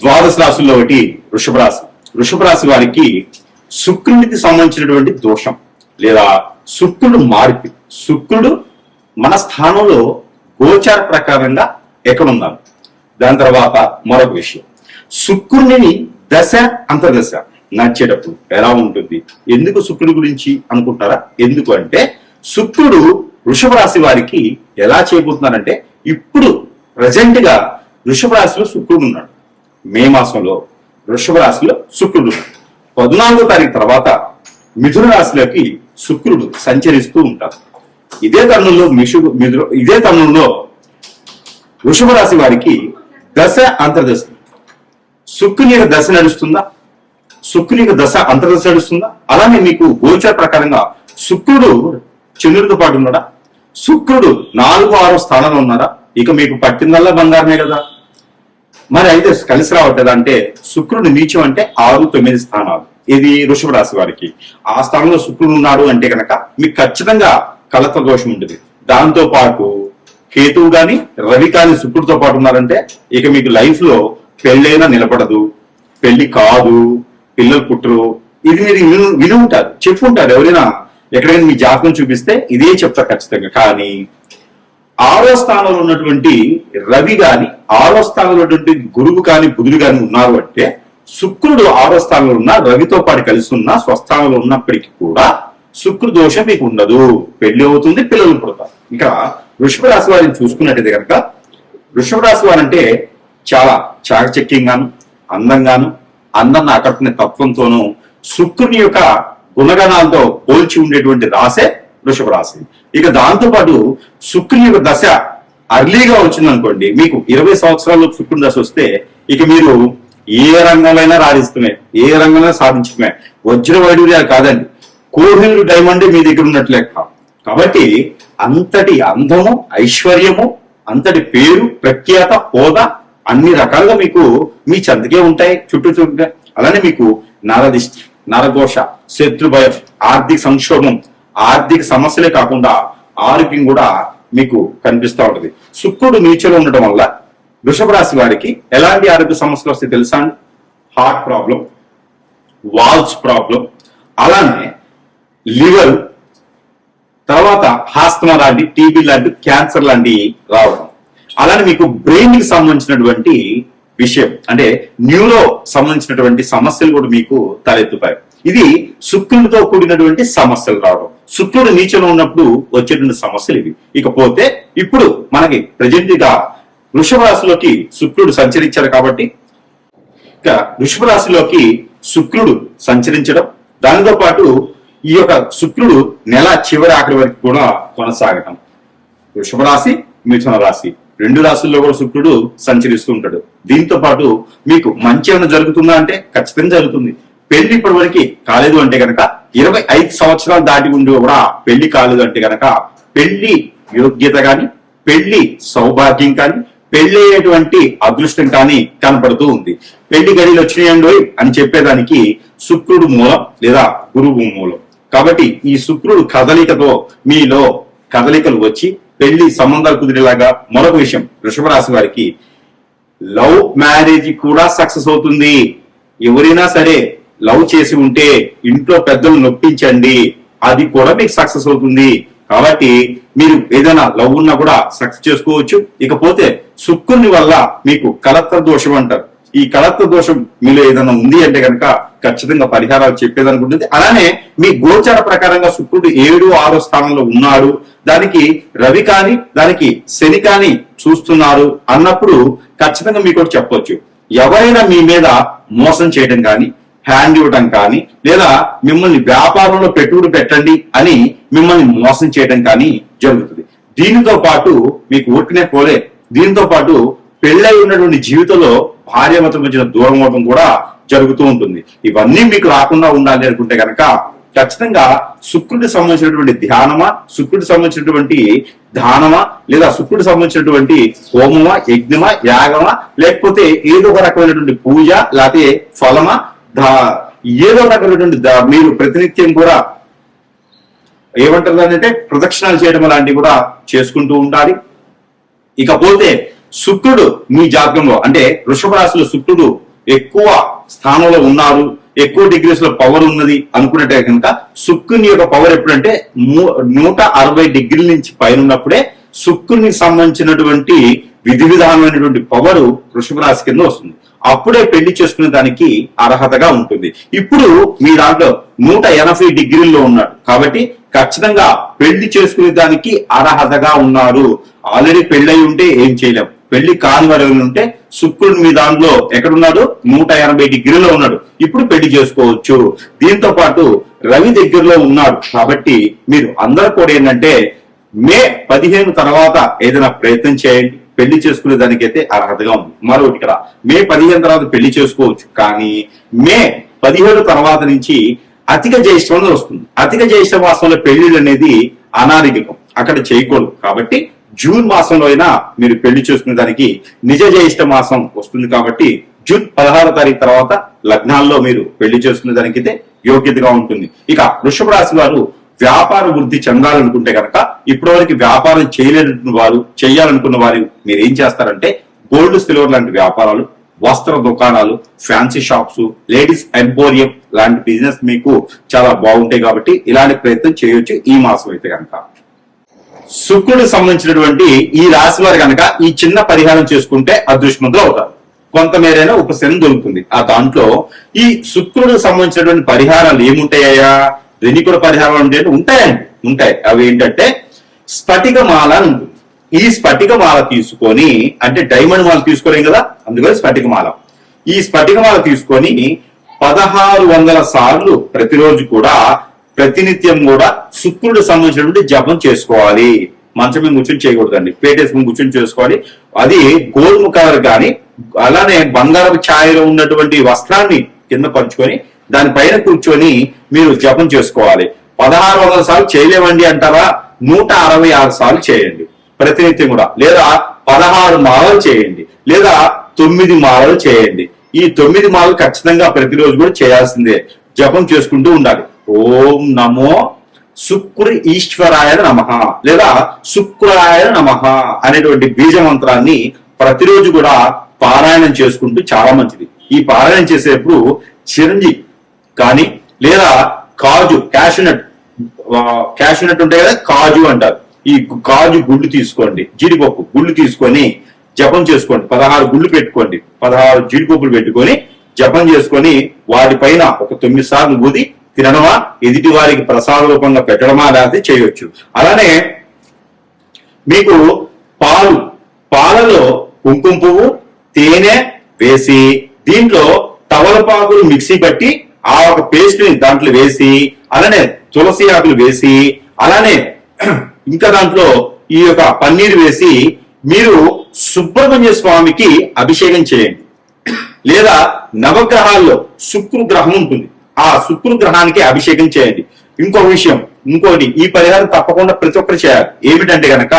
ద్వాదశ రాశుల్లో ఒకటి వృషభ రాశి. వృషభ రాశి వారికి శుక్రుడికి సంబంధించినటువంటి దోషం లేదా శుక్రుడు మార్పు. శుక్రుడు మన స్థానంలో గోచార ప్రకారంగా ఎక్కడున్నారు. దాని తర్వాత మరొక విషయం, శుక్రుడిని దశ అంతర్దశ నడిచేటప్పుడు ఎలా ఉంటుంది. ఎందుకు శుక్రుడి గురించి అనుకుంటారా? ఎందుకు అంటే శుక్రుడు వృషభ రాశి వారికి ఎలా చేయబోతున్నారంటే, ఇప్పుడు ప్రజెంట్ గా వృషభ రాశిలో శుక్రుడు ఉన్నాడు. మే మాసంలో వృషభ రాశిలో శుక్రుడు ఉన్నాడు. 14వ తారీఖు తర్వాత మిథున రాశిలోకి శుక్రుడు సంచరిస్తూ ఉంటారు. ఇదే తరుణంలో వృషభ రాశి వారికి దశ అంతర్దశ, శుక్రుని యొక్క దశ నడుస్తుందా, శుక్రుని యొక్క దశ అంతర్దశ నడుస్తుందా. అలానే మీకు గోచర ప్రకారంగా శుక్రుడు చంద్రుడితో పాటు ఉన్నాడా, శుక్రుడు 4వ 6వ స్థానంలో ఉన్నారా. ఇక మీకు పట్టిందల్లా బంగారమే కదా. మరి అయితే కలిసి రావట్లేదు అంటే శుక్రుడు నీచం అంటే 6, 9 స్థానాలు. ఇది వృషభ రాశి వారికి. ఆ స్థానంలో శుక్రుడు ఉన్నాడు అంటే కనుక మీకు ఖచ్చితంగా కలత్ర దోషం ఉంటుంది. దాంతో పాటు కేతువు గాని రవి కాని శుక్రుడితో పాటు ఉన్నారంటే ఇక మీకు లైఫ్ లో పెళ్ళైనా నిలబడదు, పెళ్లి కాదు, పిల్లలు పుట్టరు. ఇది మీరు విని ఉంటారు, చెప్పుంటారు. ఎవరైనా ఎక్కడైనా మీ జాతకం చూపిస్తే ఇదే చెప్తారు ఖచ్చితంగా. కానీ 6వ స్థానంలో ఉన్నటువంటి రవి గాని 6వ స్థానంలో ఉన్నటువంటి గురువు కాని బుధుడు కాని ఉన్నారు అంటే శుక్రుడు 6వ స్థానంలో ఉన్న రవితో పాటు కలిసి ఉన్న స్వస్థానంలో ఉన్నప్పటికీ కూడా శుక్ర దోషం మీకు ఉండదు. పెళ్లి అవుతుంది, పిల్లలు పుడతారు. ఇక వృషభ రాశి వారిని చూసుకున్నట్టయితే కనుక వృషభ రాశి వారంటే చాలా చాకచక్యంగాను, అందంగాను, అందాన్ని ఆకట్టుకునే తత్వంతోనూ శుక్రుని యొక్క గుణగణాలతో పోల్చి ఉండేటువంటి రాసే వృషభ రాశి. ఇక దాంతో పాటు శుక్రుని యొక్క దశ అర్లీగా వచ్చిందనుకోండి, మీకు 20 సంవత్సరాల్లో శుక్రుని దశ వస్తే ఇక మీరు ఏ రంగంలో రాణిస్తున్నాయి, ఏ రంగంలో సాధించుకున్నాయి. వజ్ర వైడూర్యాలు కాదండి, కోహినూరు డైమండ్ మీ దగ్గర ఉన్నట్లు లెక్క. కాబట్టి అంతటి అందము, ఐశ్వర్యము, అంతటి పేరు, ప్రఖ్యాత, హోదా అన్ని రకాలుగా మీకు మీ చెంతకే ఉంటాయి చుట్టూ. అలానే మీకు నరదిష్టి, నరఘోష, శత్రు భయం, ఆర్థిక సంక్షోభం, ఆర్థిక సమస్యలే కాకుండా ఆరోగ్యం కూడా మీకు కనిపిస్తూ ఉంటది. శుక్రుడు నీచలో ఉండటం వల్ల వృషభ రాశి వారికి ఎలాంటి ఆరోగ్య సమస్యలు వస్తాయి తెలుసా అండి? హార్ట్ ప్రాబ్లం, వాల్స్ ప్రాబ్లం, అలానే లివర్, తర్వాత హాస్తమా లాంటి, టీబీ లాంటి, క్యాన్సర్ లాంటివి రావడం. అలానే మీకు బ్రెయిన్ కి సంబంధించినటువంటి విషయం అంటే న్యూరో సంబంధించినటువంటి సమస్యలు కూడా మీకు తలెత్తుతాయి. ఇది శుక్రుడితో కూడినటువంటి సమస్యలు రావడం. శుక్రుడు నీచలో ఉన్నప్పుడు వచ్చేటువంటి సమస్యలు ఇవి. ఇకపోతే ఇప్పుడు మనకి ప్రజెంట్ గా వృషభ రాశిలోకి శుక్రుడు సంచరించారు కాబట్టి ఇక వృషభ రాశిలోకి శుక్రుడు సంచరించడం, దానితో పాటు ఈ యొక్క శుక్రుడు నెల చివరి ఆఖరి వరకు కూడా కొనసాగటం. వృషభ రాశి, మిథున రాశి 2 రాశుల్లో కూడా శుక్రుడు సంచరిస్తూ ఉంటాడు. దీంతో పాటు మీకు మంచి ఏమైనా జరుగుతుందా అంటే ఖచ్చితంగా జరుగుతుంది. పెళ్లి ఇప్పటి వరకు కాలేదు అంటే కనుక 25 సంవత్సరాలు దాటి ఉండి కూడా పెళ్లి కాలేదు అంటే కనుక పెళ్లి యోగ్యత కానీ, పెళ్లి సౌభాగ్యం కానీ, పెళ్లి అయ్యేటువంటి అదృష్టం కానీ కనపడుతూ ఉంది. పెళ్లి గడిలు వచ్చినాయండి అని చెప్పేదానికి శుక్రుడు మూలం లేదా గురువు మూలం. కాబట్టి ఈ శుక్రుడు కదలికతో మీలో కదలికలు వచ్చి పెళ్లి సంబంధాలు కుదిరేలాగా. మరొక విషయం, వృషభ రాశి వారికి లవ్ మ్యారేజ్ కూడా సక్సెస్ అవుతుంది. ఎవరైనా సరే లవ్ చేసి ఉంటే ఇంట్లో పెద్దలు నొప్పించండి, అది కూడా మీకు సక్సెస్ అవుతుంది. కాబట్టి మీరు ఏదైనా లవ్ ఉన్నా కూడా సక్సెస్ చేసుకోవచ్చు. ఇకపోతే శుక్రుని వల్ల మీకు కలత్ర దోషం అంటారు. ఈ కలత్ర దోషం మీలో ఏదైనా ఉంది అంటే కనుక ఖచ్చితంగా పరిహారాలు చెప్పేదనుకుంటుంది. అలానే మీ గోచార ప్రకారంగా శుక్రుడు 7, 6వ స్థానంలో ఉన్నాడు, దానికి రవి కాని, దానికి శని కాని చూస్తున్నారు అన్నప్పుడు ఖచ్చితంగా మీకు చెప్పొచ్చు, ఎవరైనా మీ మీద మోసం చేయడం కానీ, హ్యాండ్ ఇవ్వడం కానీ, లేదా మిమ్మల్ని వ్యాపారంలో పెట్టుబడి పెట్టండి అని మిమ్మల్ని మోసం చేయడం కానీ జరుగుతుంది. దీనితో పాటు మీకు ఊరికనే పోలే, దీంతో పాటు పెళ్ళై ఉన్నటువంటి జీవితంలో భార్యాభర్తల మధ్య దూరం అవడం కూడా జరుగుతూ ఉంటుంది. ఇవన్నీ మీకు రాకుండా ఉండాలి అనుకుంటే కనుక ఖచ్చితంగా శుక్రుడికి సంబంధించినటువంటి ధ్యానమా, శుక్రుడికి సంబంధించినటువంటి దానమా, లేదా శుక్రుడికి సంబంధించినటువంటి హోమమా, యజ్ఞమా, యాగమా, లేకపోతే ఏదో ఒక రకమైనటువంటి పూజ, లేకపోతే ఫలమా, ఏదో రకమైనటువంటి మీరు ప్రతినిత్యం కూడా ఏమంటారు అంటే ప్రదక్షిణాలు చేయడం లాంటివి కూడా చేసుకుంటూ ఉండాలి. ఇకపోతే శుక్రుడు మీ జాతకంలో అంటే వృషభ రాశిలో శుక్రుడు ఎక్కువ స్థానంలో ఉన్నారు, ఎక్కువ డిగ్రీస్ లో పవర్ ఉన్నది అనుకున్నట్టే కనుక శుక్రుని యొక్క పవర్ ఎప్పుడంటే 160 డిగ్రీల నుంచి పైన ఉన్నప్పుడే శుక్రునికి సంబంధించినటువంటి విధి విధానమైనటువంటి పవర్ వృషభ రాశి కింద వస్తుంది. అప్పుడే పెళ్లి చేసుకునే దానికి అర్హతగా ఉంటుంది. ఇప్పుడు మీ దాంట్లో 180 డిగ్రీల్లో ఉన్నాడు కాబట్టి ఖచ్చితంగా పెళ్లి చేసుకునే దానికి అర్హతగా ఉన్నారు. ఆల్రెడీ పెళ్ళై ఉంటే ఏం చేయలేం, పెళ్లి కాని వారు ఉంటే శుక్రుడు మీ దాంట్లో ఎక్కడున్నాడు 180 డిగ్రీలో ఉన్నాడు, ఇప్పుడు పెళ్లి చేసుకోవచ్చు. దీంతో పాటు రవి దగ్గరలో ఉన్నాడు కాబట్టి మీరు అందరూ కూడా ఏంటంటే మే 15 తర్వాత ఏదైనా ప్రయత్నం చేయండి, పెళ్లి చేసుకునే దానికైతే అర్హతగా ఉంది. మరొకటి ఇక్కడ మే 15 తర్వాత పెళ్లి చేసుకోవచ్చు, కానీ మే 17 తర్వాత నుంచి అధిక జ్యేష్ఠం అనేది వస్తుంది. అధిక జ్యేష్ఠ మాసంలో పెళ్లిళ్ళు అనేది అనారోగ్యం, అక్కడ చేయకూడదు. కాబట్టి జూన్ మాసంలో అయినా మీరు పెళ్లి చేసుకునే దానికి నిజ జ్యేష్ఠ మాసం వస్తుంది కాబట్టి జూన్ 16వ తారీఖు తర్వాత లగ్నాల్లో మీరు పెళ్లి చేసుకునే దానికైతే యోగ్యతగా ఉంటుంది. ఇక వృషభ రాశి వారు వ్యాపార వృద్ధి చెందాలనుకుంటే కనుక ఇప్పటివరకు వ్యాపారం చేయలేని వారు, చేయాలనుకున్న వారు మీరు ఏం చేస్తారంటే గోల్డ్ సిల్వర్ లాంటి వ్యాపారాలు, వస్త్ర దుకాణాలు, ఫ్యాన్సీ షాప్స్, లేడీస్ ఎంపోరియం లాంటి బిజినెస్ మీకు చాలా బాగుంటాయి కాబట్టి ఇలాంటి ప్రయత్నం చేయొచ్చు ఈ మాసం అయితే కనుక. శుక్రుడికి సంబంధించినటువంటి ఈ రాశి వారు కనుక ఈ చిన్న పరిహారం చేసుకుంటే అదృష్టవంతులు అవుతారు, కొంతమేరైనా ఉపశమనం దొరుకుతుంది. ఆ దాంట్లో ఈ శుక్రుడికి సంబంధించినటువంటి పరిహారాలు ఏముంటాయా, కూడా పరిహారం అంటే ఉంటాయి. అవి ఏంటంటే స్ఫటిక మాల అని ఉంటుంది. ఈ స్ఫటిక మాల తీసుకొని, అంటే డైమండ్ మాల తీసుకోలేం కదా, అందుకని స్ఫటిక మాల. ఈ స్ఫటిక మాల తీసుకొని 1600 సార్లు ప్రతిరోజు కూడా ప్రతినిత్యం కూడా శుక్రుడికి సంబంధించినటువంటి జపం చేసుకోవాలి. మంచం మీద కూర్చొని చేయకూడదండి, పేటేసుకుని కూర్చొని చేసుకోవాలి. అది గోధుమ కలర్ కానీ అలానే బంగారపు ఛాయలో ఉన్నటువంటి వస్త్రాన్ని కింద పంచుకొని దానిపైన కూర్చొని మీరు జపం చేసుకోవాలి. 1600 సార్లు చేయలేమండి అంటారా, 166 సార్లు చేయండి ప్రతినిత్యం కూడా, లేదా 16 మాలలు చేయండి, లేదా 9 మాలలు చేయండి. ఈ 9 మాలలు ఖచ్చితంగా ప్రతిరోజు కూడా చేయాల్సిందే, జపం చేసుకుంటూ ఉండాలి. ఓం నమో శుక్ర ఈశ్వరాయ నమః లేదా శుక్రాయ నమః అనేటువంటి బీజ మంత్రాన్ని ప్రతిరోజు కూడా పారాయణం చేసుకుంటూ చాలా మంచిది. ఈ పారాయణం చేసేటప్పుడు చిరంజి కానీ లేదా కాజు, క్యాషునట్ ఉంటాయి కదా, కాజు అంటారు. ఈ కాజు గుళ్ళు తీసుకోండి, జీడిపప్పు గుళ్ళు తీసుకొని జపం చేసుకోండి. 16 గుళ్ళు పెట్టుకోండి, 16 జీడిపప్పులు పెట్టుకొని జపం చేసుకొని వాటిపైన ఒక 9 సార్లు ఊది తినడమా, ఎదుటి వారికి ప్రసాద రూపంగా పెట్టడమా లేకపోతే చేయొచ్చు. అలానే మీకు పాలలో కుంకుమ పువ్వు, తేనె వేసి దీంట్లో తవలపాకులు మిక్సీ పట్టి ఆ ఒక పేస్ట్ ని దాంట్లో వేసి, అలానే తులసి ఆకులు వేసి, అలానే ఇంకా దాంట్లో ఈ యొక్క పన్నీరు వేసి మీరు సుబ్రహ్మణ్య స్వామికి అభిషేకం చేయండి. లేదా నవగ్రహాల్లో శుక్రు గ్రహం ఉంటుంది, ఆ శుక్రు గ్రహానికి అభిషేకం చేయండి. ఇంకోటి ఈ పరిహారం తప్పకుండా ప్రతి ఒక్కరు చేయాలి. ఏమిటంటే గనక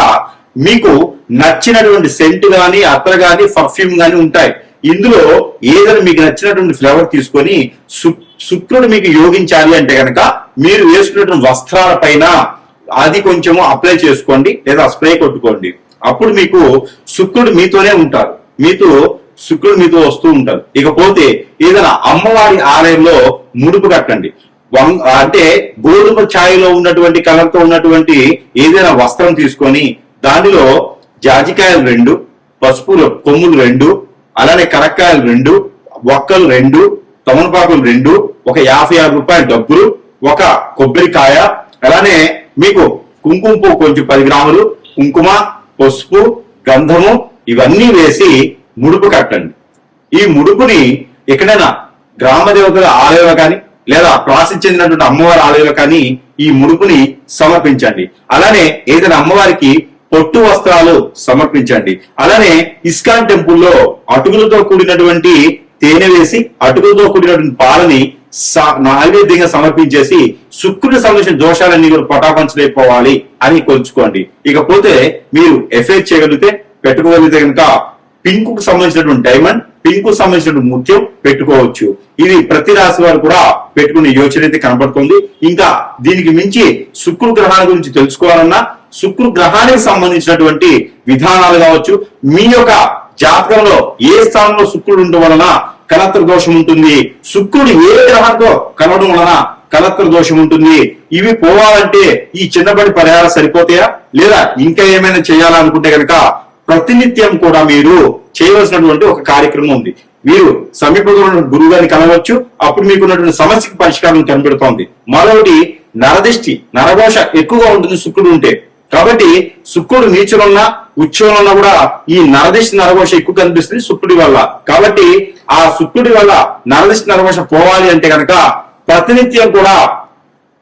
మీకు నచ్చినటువంటి సెంట్ గాని, అత్తర్ గాని, పర్ఫ్యూమ్ గాని ఉంటాయి. ఇందులో ఏదైనా మీకు నచ్చినటువంటి ఫ్లేవర్ తీసుకొని శుక్రుడు మీకు యోగించాలి అంటే గనక మీరు వేసుకున్నటువంటి వస్త్రాల పైన అది కొంచెము అప్లై చేసుకోండి, లేదా స్ప్రే కొట్టుకోండి. అప్పుడు మీకు శుక్రుడు మీతోనే ఉంటారు, శుక్రుడు మీతో వస్తూ ఉంటారు. ఇకపోతే ఏదైనా అమ్మవారి ఆలయంలో ముడుపు కట్టండి. అంటే గోధుమ ఛాయలో ఉన్నటువంటి కలర్తో ఉన్నటువంటి ఏదైనా వస్త్రం తీసుకొని దానిలో జాజికాయలు 2, పసుపు కొమ్ములు 2, అలానే కరక్కాయలు 2, ఒక్కలు 2, తమలపాకులు 2, ఒక 56 రూపాయల డబ్బులు, ఒక కొబ్బరికాయ, అలానే మీకు కుంకుమ పువ్వు కొంచెం 10 గ్రాములు, కుంకుమ, పసుపు, గంధము ఇవన్నీ వేసి ముడుపు కట్టండి. ఈ ముడుపుని ఎక్కడైనా గ్రామ దేవతల ఆలయంలో కానీ లేదా ప్రాసిద్ధి చెందినటువంటి అమ్మవారి ఆలయంలో కానీ ఈ ముడుపుని సమర్పించండి. అలానే ఏదైనా అమ్మవారికి పొట్టు వస్త్రాలు సమర్పించండి. అలానే ఇస్కాన్ టెంపుల్లో అటుకులతో కూడినటువంటి తేనె వేసి అటుకులతో కూడినటువంటి పాలని నైవేద్యంగా సమర్పించేసి శుక్రుడికి సంబంధించిన దోషాలన్నీ కూడా పటాపంచలేకపోవాలి అని కొలుచుకోండి. ఇకపోతే మీరు ఎఫ్ఐఆర్ చేయగలిగితే పెట్టుకోగలిగితే కనుక పింక్ కు సంబంధించినటువంటి డైమండ్, పింక్ కు సంబంధించినటువంటి ముత్యం పెట్టుకోవచ్చు. ఇది ప్రతి రాశి వారు కూడా పెట్టుకునే యోచన అయితే కనబడుతుంది. ఇంకా దీనికి మించి శుక్ర గ్రహాల గురించి తెలుసుకోవాలన్నా, శుక్రు గ్రహానికి సంబంధించినటువంటి విధానాలు కావచ్చు, మీ యొక్క జాతకంలో ఏ స్థానంలో శుక్రుడు ఉండడం వలన కలత్ర దోషం ఉంటుంది, శుక్రుడు ఏ గ్రహంతో కలవడం వలన కలత్ర దోషం ఉంటుంది, ఇవి పోవాలంటే ఈ చిన్నపడి పరిహారం సరిపోతాయా లేదా ఇంకా ఏమైనా చేయాలనుకుంటే కనుక ప్రతినిత్యం కూడా మీరు చేయవలసినటువంటి ఒక కార్యక్రమం ఉంది. మీరు సమీపంలో ఉన్న గురువు గారిని కలవచ్చు, అప్పుడు మీకున్నటువంటి సమస్యకు పరిష్కారం కనిపెడుతోంది. మరొకటి నరదిష్టి, నరఘోష ఎక్కువగా ఉంటుంది శుక్రుడు ఉంటే. కాబట్టి శుక్రుడు నీచులున్నా ఉచ్చంలో కూడా ఈ నరదిష్టి నరఘోష ఎక్కువ కనిపిస్తుంది శుక్రుడి వల్ల. కాబట్టి ఆ శుక్రుడి వల్ల నరదిష్టి నరఘోష పోవాలి అంటే కనుక ప్రతినిత్యం కూడా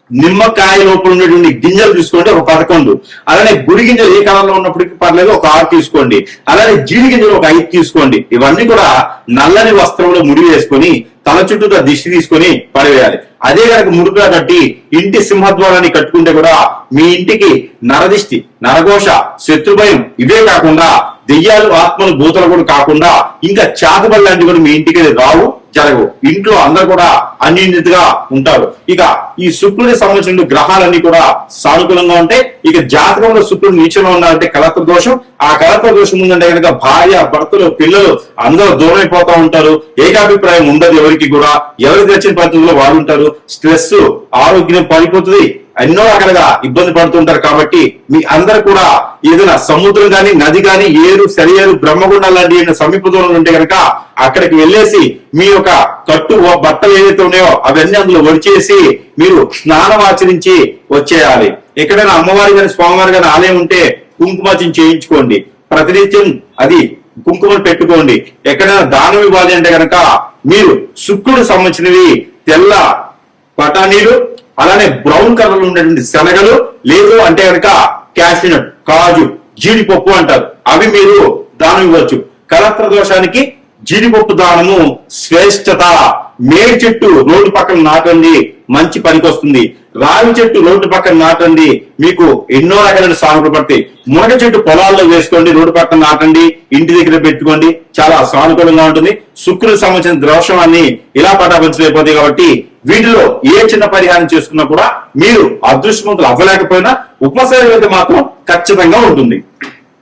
నిమ్మకాయ లోపల ఉన్నటువంటి గింజలు తీసుకోండి ఒక 11, అలానే గుడి గింజలు ఏ కాలంలో ఉన్నప్పటికీ పర్లేదు ఒక 6 తీసుకోండి, అలానే జీడి గింజలు ఒక 5 తీసుకోండి. ఇవన్నీ కూడా నల్లని వస్త్రంలో ముడి వేసుకొని తల చుట్టూ దిష్టి తీసుకొని పడివేయాలి. అదే కనుక ముడుపుగా కట్టి ఇంటి సింహద్వారాన్ని కట్టుకుంటే కూడా మీ ఇంటికి నరదిష్టి, నరఘోష, శత్రుభయం ఇవే కాకుండా దెయ్యాలు, ఆత్మలు, భూతలు కూడా కాకుండా ఇంకా చేతబడి లాంటివి కూడా మీ ఇంటికి రావు, జరగవు. ఇంట్లో అందరు కూడా అన్యోన్యతగా ఉంటారు. ఇక ఈ శుక్రుడికి సంబంధించిన గ్రహాలన్నీ కూడా సానుకూలంగా ఉంటాయి. ఇక జాతకంలో శుక్రుడు నీచంలో ఉన్నారంటే కలత్ర దోషం. ఆ కలత్ర దోషం ఉందంటే కనుక భార్య, భర్తలు, పిల్లలు అందరూ దూరం అయిపోతా ఉంటారు. ఏకాభిప్రాయం ఉండదు ఎవరికి కూడా, ఎవరికి నచ్చిన పద్ధతిలో వాడు ఉంటారు. స్ట్రెస్, ఆరోగ్యం పడిపోతుంది, ఎన్నో రకాలుగా ఇబ్బంది పడుతుంటారు. కాబట్టి మీ అందరు కూడా ఏదైనా సముద్రం గాని, నది గాని, ఏరు, సరియేరు, బ్రహ్మగుండం లాంటి సమీప దూరంలో ఉంటే కనుక అక్కడికి వెళ్ళేసి మీ యొక్క కట్టు బట్టలు ఏదైతే ఉన్నాయో అవన్నీ అందులో వడిచేసి మీరు స్నానం ఆచరించి వచ్చేయాలి. ఎక్కడైనా అమ్మవారి గాని, స్వామివారి గాని ఆలయం ఉంటే కుంకుమార్చన చేయించుకోండి. ప్రతినిత్యం అది కుంకుమను పెట్టుకోండి. ఎక్కడైనా దానం ఇవ్వాలి అంటే కనుక మీరు శుక్రుడు సంబంధించినవి తెల్ల బఠానీలు, అలానే బ్రౌన్ కలర్ లో ఉండేటువంటి శనగలు, లేదు అంటే కనుక క్యాషినట్, కాజు, జీడిపప్పు అంటారు, అవి మీరు దానం ఇవ్వచ్చు. కలత్ర దోషానికి జీడిపప్పు దానము శ్రేష్టత. మేడి చెట్టు రోడ్డు పక్కన నాటండి, మంచి పనికి వస్తుంది. రావి చెట్టు రోడ్డు పక్కన నాటండి, మీకు ఎన్నో రకాలైన సానుకూలు పడతాయి. మునగ చెట్టు పొలాల్లో వేసుకోండి, రోడ్డు పక్కన నాటండి, ఇంటి దగ్గర పెట్టుకోండి, చాలా సానుకూలంగా ఉంటుంది. శుక్రుడికి సంబంధించిన దోషం అన్ని ఇలా పటాపంచలేకపోతాయి. కాబట్టి వీటిలో ఏ చిన్న పరిహారం చేసుకున్నా కూడా మీరు అదృష్టవంతులు అవ్వలేకపోయినా ఉపసర్గత మాత్రం ఖచ్చితంగా ఉంటుంది.